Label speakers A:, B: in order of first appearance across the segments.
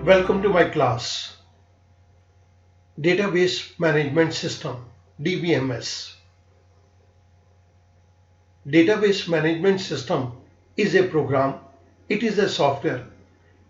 A: Welcome to my class, Database Management System, DBMS. Database Management System is a program, it is a software.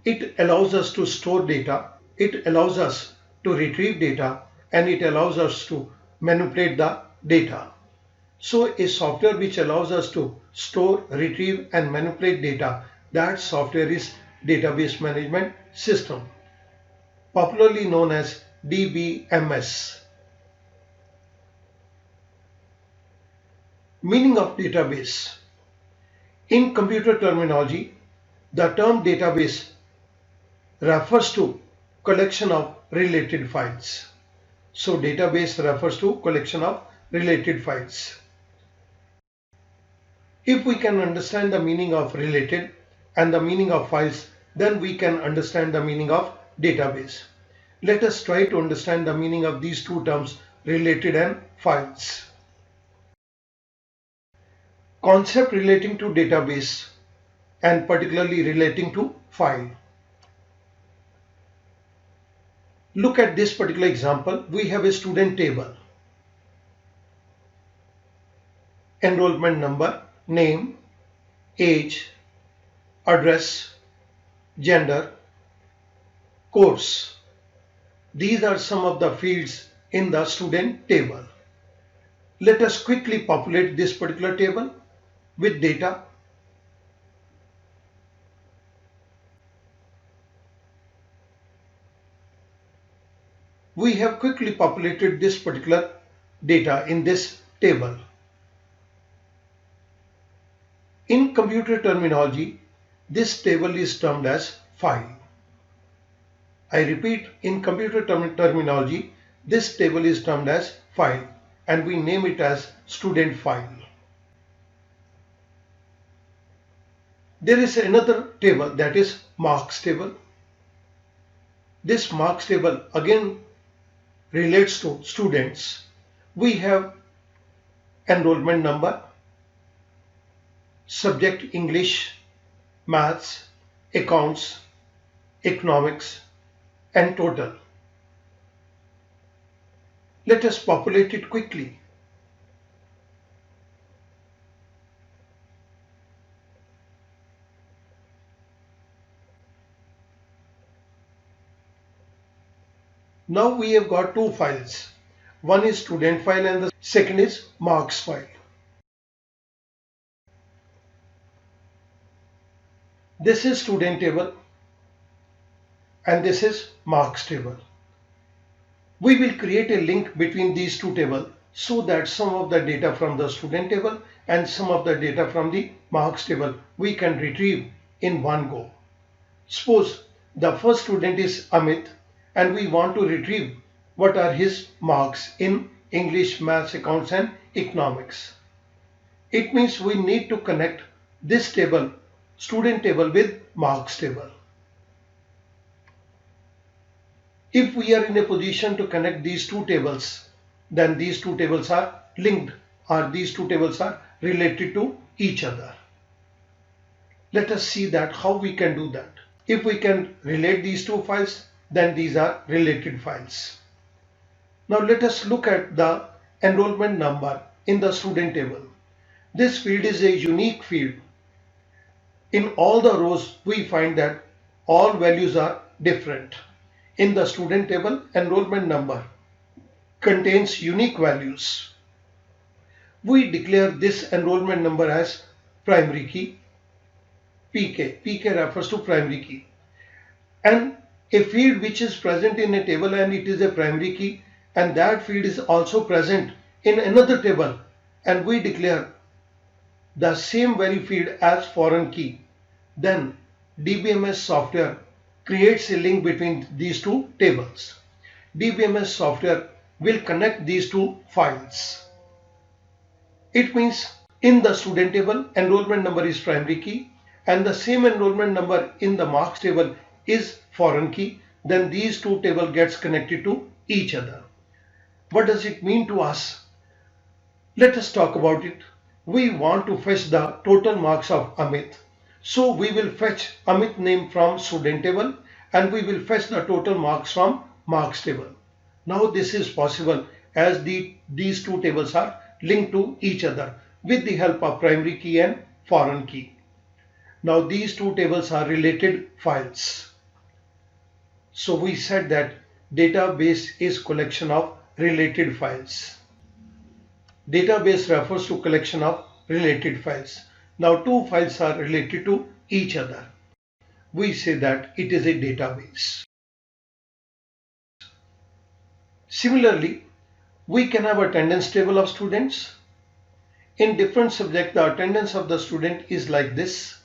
A: It allows us to store data, it allows us to retrieve data, and it allows us to manipulate the data. So a software which allows us to store, retrieve, and manipulate data, that software is Database Management System, popularly known as Dbms. Meaning of database. In computer terminology, the term database refers to collection of related files. So database refers to collection of related files. If we can understand the meaning of related and the meaning of files, then we can understand the meaning of database. Let us try to understand the meaning of these two terms, related and files. Concept relating to database and particularly relating to file. Look at this particular example. We have a student table. Enrollment number, name, age, address, gender, course. These are some of the fields in the student table. Let us quickly populate this particular table with data. We have quickly populated this particular data in this table. In computer terminology, this table is termed as file. I repeat, in computer terminology, this table is termed as file and we name it as student file. There is another table, that is marks table. This marks table again relates to students. We have enrollment number, subject English, maths, accounts, economics, and total. Let us populate it quickly. Now we have got two files. One is student file and the second is marks file. This is student table and this is marks table. We will create a link between these two tables so that some of the data from the student table and some of the data from the marks table we can retrieve in one go. Suppose the first student is Amit and we want to retrieve what are his marks in English, maths, accounts and economics. It means we need to connect this table, student table, with marks table. If we are in a position to connect these two tables, then these two tables are linked or these two tables are related to each other. Let us see that how we can do that. If we can relate these two files, then these are related files. Now let us look at the enrollment number in the student table. This field is a unique field. In all the rows, we find that all values are different. In the student table, enrollment number contains unique values. We declare this enrollment number as primary key, PK. PK refers to primary key. And a field which is present in a table and it is a primary key and that field is also present in another table and we declare the same very field as foreign key, then DBMS software creates a link between these two tables. DBMS software will connect these two files. It means in the student table, enrollment number is primary key and the same enrollment number in the marks table is foreign key, then these two tables gets connected to each other. What does it mean to us? Let us talk about it. We want to fetch the total marks of Amit. So we will fetch Amit name from student table and we will fetch the total marks from marks table. Now this is possible as these two tables are linked to each other with the help of primary key and foreign key. Now these two tables are related files. So we said that database is collection of related files. Database refers to collection of related files. Now two files are related to each other. We say that it is a database. Similarly, we can have attendance table of students. In different subjects, the attendance of the student is like this.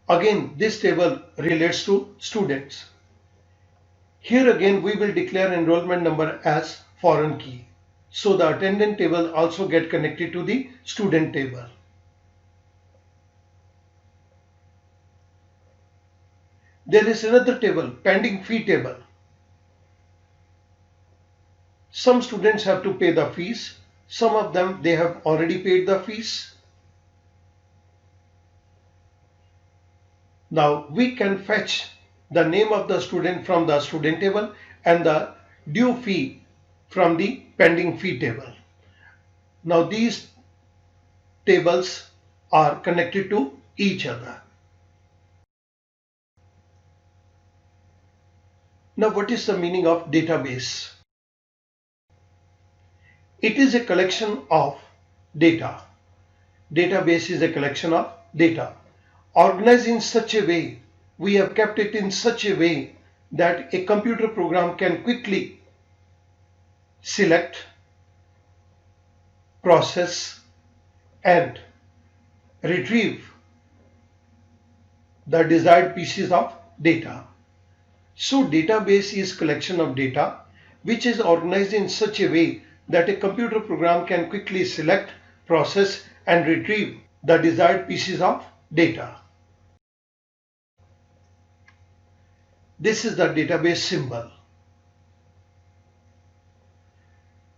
A: Again, this table relates to students. Here again, we will declare enrollment number as foreign key. So the attendance table also get connected to the student table. There is another table, pending fee table. Some students have to pay the fees. Some of them, they have already paid the fees. Now we can fetch the name of the student from the student table and the due fee from the pending fee table. Now these tables are connected to each other. Now what is the meaning of database? It is a collection of data. Database is a collection of data organized in such a way, we have kept it in such a way that a computer program can quickly select, process and retrieve the desired pieces of data. So database is collection of data which is organized in such a way that a computer program can quickly select, process and retrieve the desired pieces of data. This is the database symbol.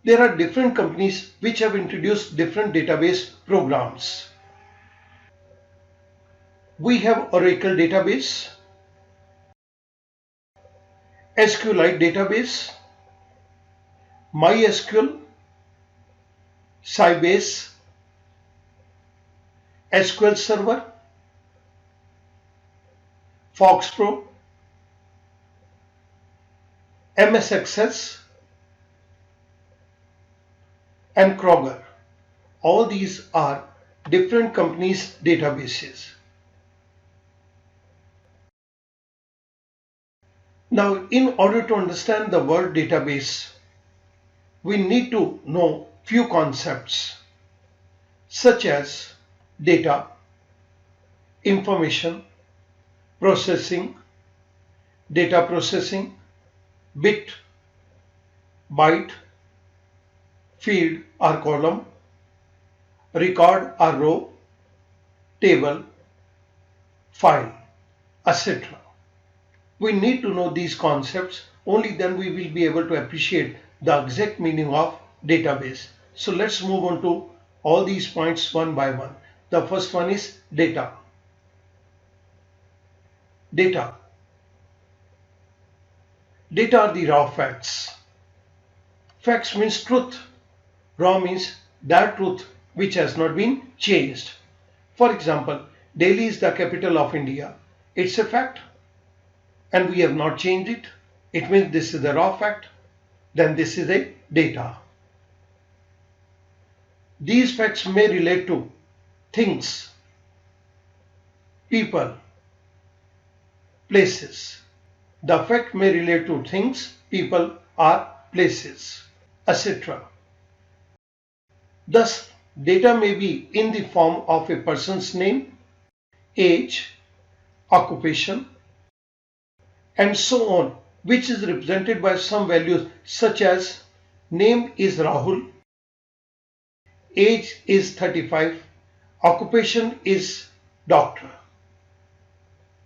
A: There are different companies which have introduced different database programs. We have Oracle database, SQLite database, MySQL, Sybase, SQL Server, FoxPro, MS Access and Kroger. All these are different companies' databases. Now, in order to understand the word database, we need to know few concepts such as data, information, processing, data processing, bit, byte, field or column, record or row, table, file, etc. We need to know these concepts, only then we will be able to appreciate the exact meaning of database. So let's move on to all these points one by one. The first one is data. Data. Data are the raw facts. Facts means truth. Raw means that truth which has not been changed. For example, Delhi is the capital of India. It's a fact and we have not changed it. It means this is the raw fact. Then this is a data. These facts may relate to things, people, places. The fact may relate to things, people or places, etc. Thus, data may be in the form of a person's name, age, occupation, and so on, which is represented by some values such as name is Rahul, age is 35, occupation is doctor.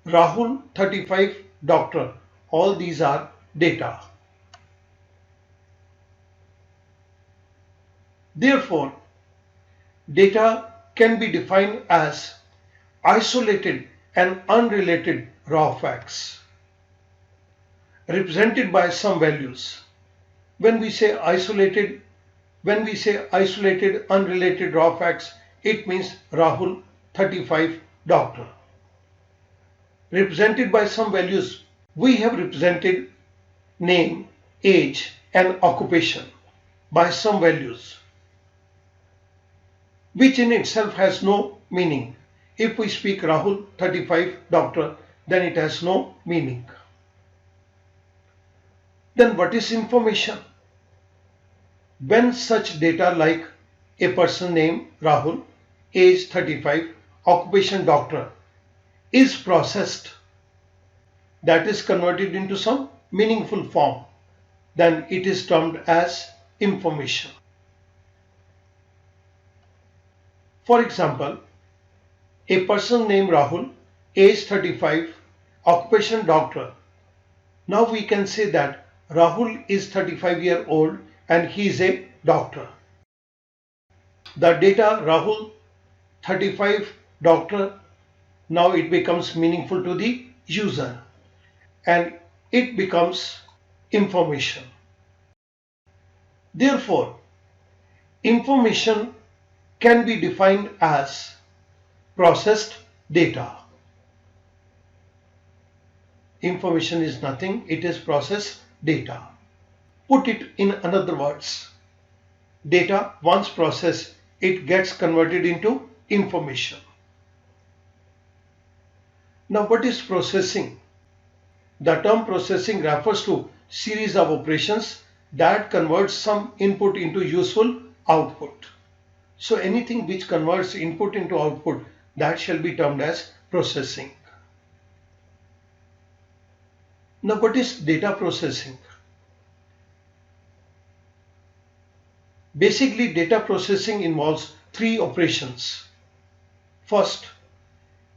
A: Rahul 35, doctor. All these are data. Therefore, data can be defined as isolated and unrelated raw facts. represented by some values. When we say isolated unrelated raw facts, it means Rahul 35 doctor. Represented by some values, we have represented name, age and occupation by some values, which in itself has no meaning. If we speak Rahul 35 doctor, then it has no meaning. Then what is information? When such data like a person name Rahul, age 35, occupation doctor is processed, that is converted into some meaningful form, then it is termed as information. For example, a person named Rahul, age 35, occupation doctor. Now we can say that Rahul is 35-year old and he is a doctor. The data Rahul 35 doctor, now it becomes meaningful to the user and it becomes information. Therefore, information can be defined as processed data. Information is nothing, it is processed data. Put it in another words, data once processed, it gets converted into information. Now what is processing? The term processing refers to series of operations that converts some input into useful output. So anything which converts input into output, that shall be termed as processing. Now what is data processing? Basically, data processing involves three operations. First,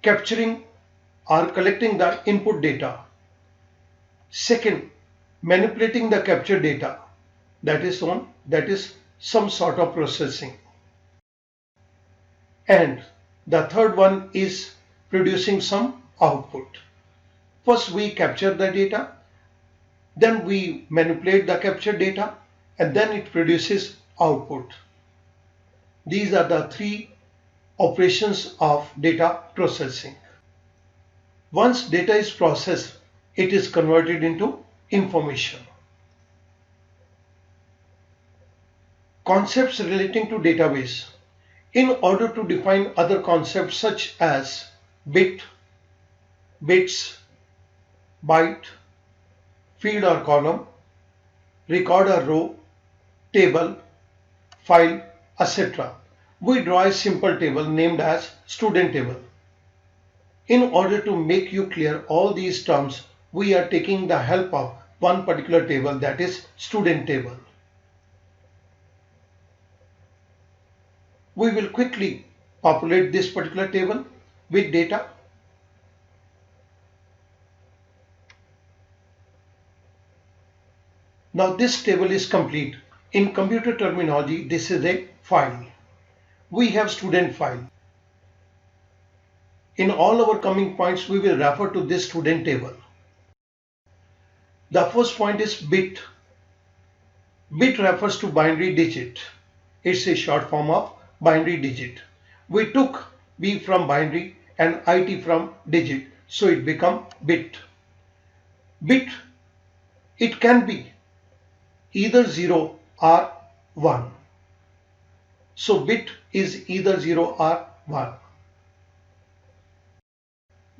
A: capturing or collecting the input data. Second, manipulating the captured data. That is some sort of processing. And the third one is producing some output. First we capture the data, then we manipulate the captured data, and then it produces output. These are the three operations of data processing. Once data is processed, it is converted into information. Concepts relating to database. In order to define other concepts such as bit, bits, byte, field or column, record or row, table, file, etc., we draw a simple table named as student table. In order to make you clear all these terms, we are taking the help of one particular table, that is student table. We will quickly populate this particular table with data. Now this table is complete. In computer terminology, this is a file. We have student file. In all our coming points, we will refer to this student table. The first point is bit. Bit refers to binary digit. It's a short form of binary digit. We took B from binary and IT from digit, so it become bit. Bit, it can be either 0 or 1. So bit is either 0 or 1.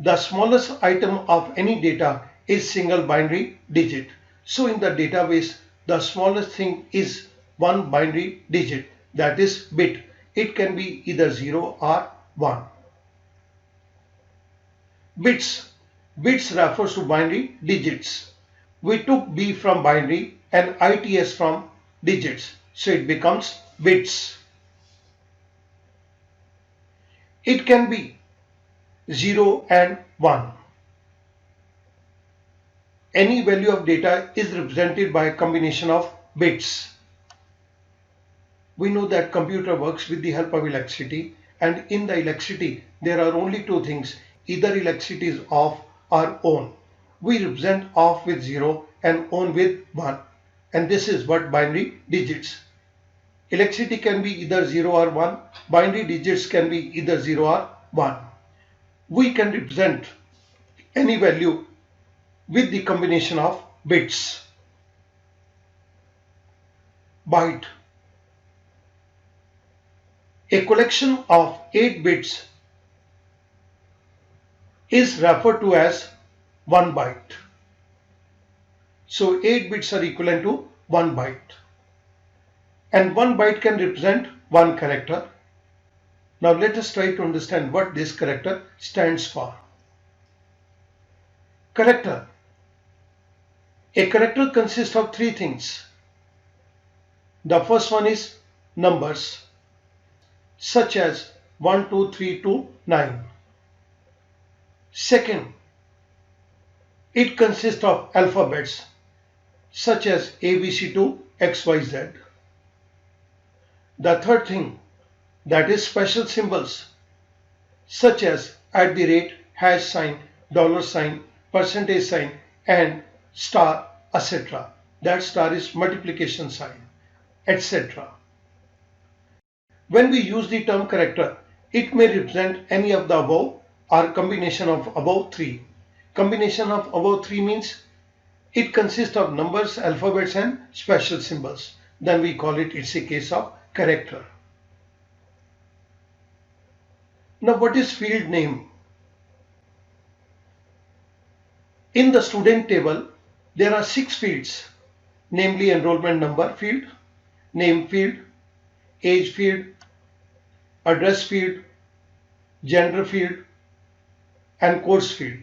A: The smallest item of any data is single binary digit. So in the database, the smallest thing is one binary digit, that is bit. It can be either 0 or 1. Bits. Bits refers to binary digits. We took B from binary and ITS from digits, so it becomes bits. It can be 0 and 1. Any value of data is represented by a combination of bits. We know that computer works with the help of electricity, and in the electricity there are only two things, either electricity is off or on. We represent off with 0 and on with 1. And this is what binary digits. Electricity can be either 0 or 1. Binary digits can be either 0 or 1. We can represent any value with the combination of bits. Byte. A collection of 8 bits is referred to as 1 byte. So 8 bits are equivalent to 1 byte. And 1 byte can represent 1 character. Now let us try to understand what this character stands for. Character. A character consists of 3 things. The first one is numbers, such as 1, 2, 3 to 9. Second, it consists of alphabets, such as ABC to XYZ. The third thing, that is special symbols, such as @ hash sign, dollar sign, percentage sign, and star, etc. That star is multiplication sign, etc. When we use the term character, it may represent any of the above or combination of above 3. Combination of above 3 means it consists of numbers, alphabets, and special symbols. Then we call it, it's a case of character. Now what is field name? In the student table, there are 6 fields, namely enrollment number field, name field, age field, address field, gender field, and course field.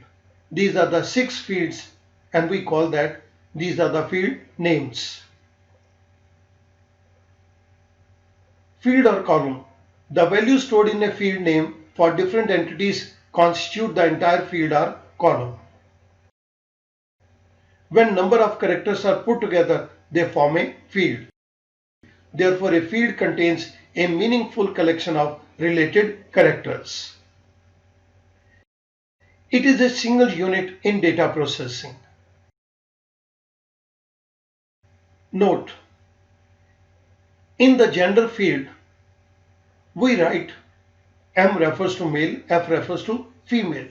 A: These are the 6 fields, and we call that these are the field names. Field or column. The values stored in a field name for different entities constitute the entire field or column. When number of characters are put together, they form a field. Therefore, a field contains a meaningful collection of related characters. It is a single unit in data processing. Note: in the gender field, we write M refers to male, F refers to female.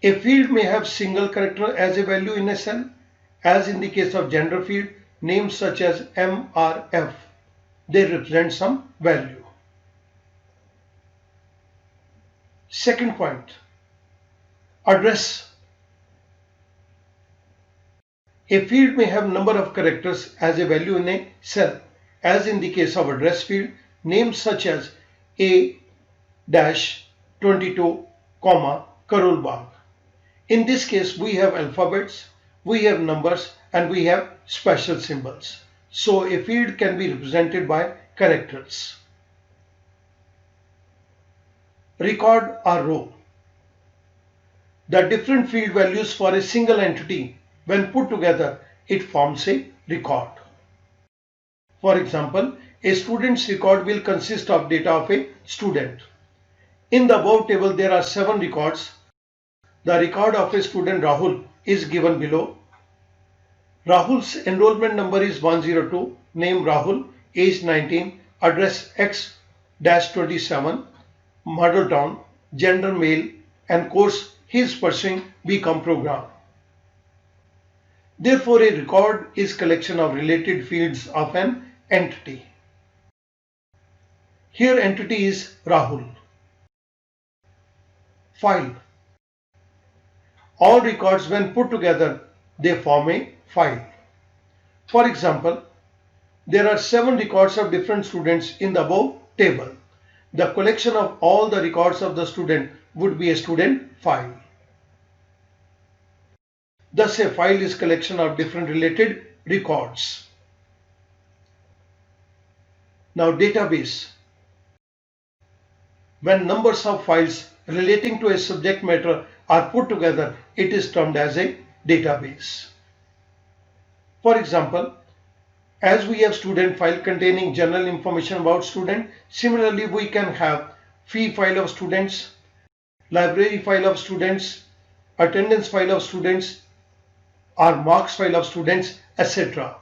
A: A field may have single character as a value in a cell, as in the case of gender field, names such as M or F. They represent some value. Second point, address. A field may have number of characters as a value in a cell, as in the case of address field, names such as A-22, Karol Bagh. In this case, we have alphabets, we have numbers, and we have special symbols. So a field can be represented by characters. Record or row. The different field values for a single entity, when put together, it forms a record. For example, a student's record will consist of data of a student. In the above table, there are 7 records. The record of a student Rahul is given below. Rahul's enrollment number is 102, name Rahul, age 19, address X-27, model town, gender male, and course he is pursuing BCom program. Therefore, a record is collection of related fields of an entity. Here entity is Rahul. File. All records when put together, they form a file. For example, there are 7 records of different students in the above table. The collection of all the records of the student would be a student file. Thus, a file is collection of different related records. Now, database. When numbers of files relating to a subject matter are put together, it is termed as a database. For example, as we have student file containing general information about student, similarly we can have fee file of students, library file of students, attendance file of students, or marks file of students, etc.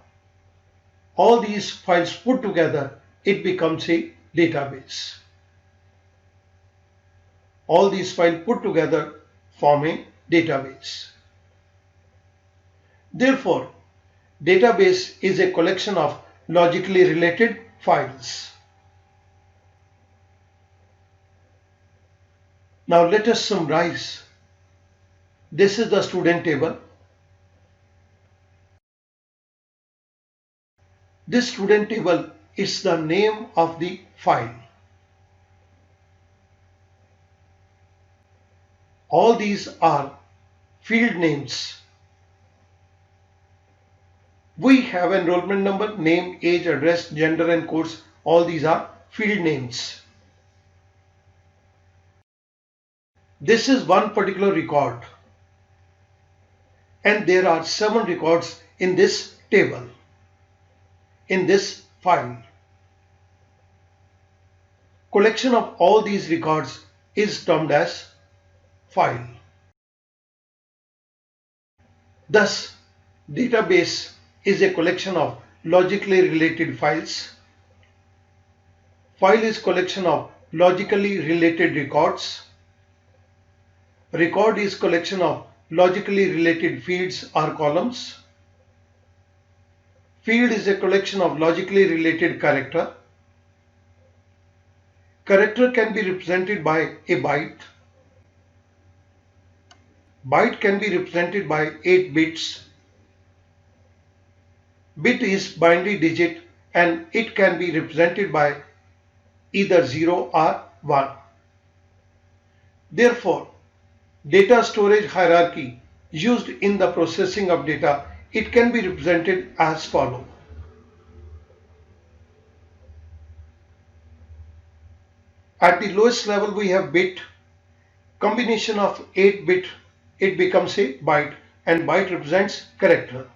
A: All these files put together, it becomes a database. All these files put together form a database. Therefore, database is a collection of logically related files. Now let us summarize. This is the student table. This student table is the name of the file. All these are field names. We have enrollment number, name, age, address, gender and course. All these are field names. This is one particular record, and there are 7 records in this table, in this file. Collection of all these records is termed as file. Thus, database is a collection of logically related files. File is collection of logically related records. Record is collection of logically related fields or columns. Field is a collection of logically related character. Character can be represented by a byte. Byte can be represented by 8 bits. Bit is binary digit and it can be represented by either 0 or 1. Therefore, data storage hierarchy used in the processing of data, it can be represented as follows. At the lowest level we have bit. Combination of 8 bit, it becomes a byte, and byte represents character.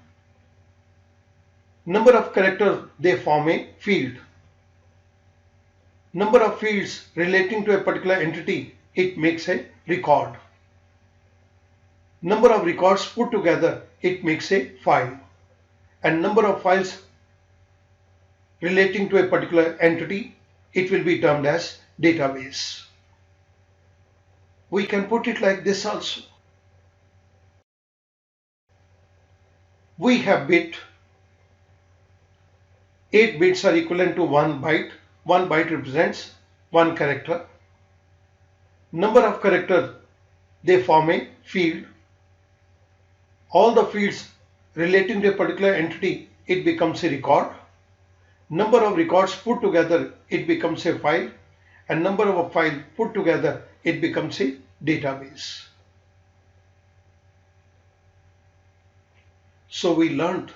A: Number of characters, they form a field. Number of fields relating to a particular entity, it makes a record. Number of records put together, it makes a file. And number of files relating to a particular entity, it will be termed as database. We can put it like this also. We have bit. 8 bits are equivalent to 1 byte. 1 byte represents 1 character. Number of characters, they form a field. All the fields relating to a particular entity, it becomes a record. Number of records put together, it becomes a file. And number of a file put together, it becomes a database. So we learned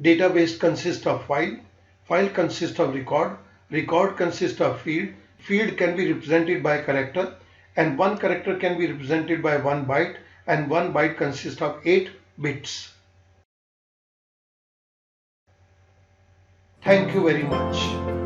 A: database consists of file consists of record consists of field can be represented by character, and 1 character can be represented by 1 byte, and 1 byte consists of 8 bits. Thank you very much.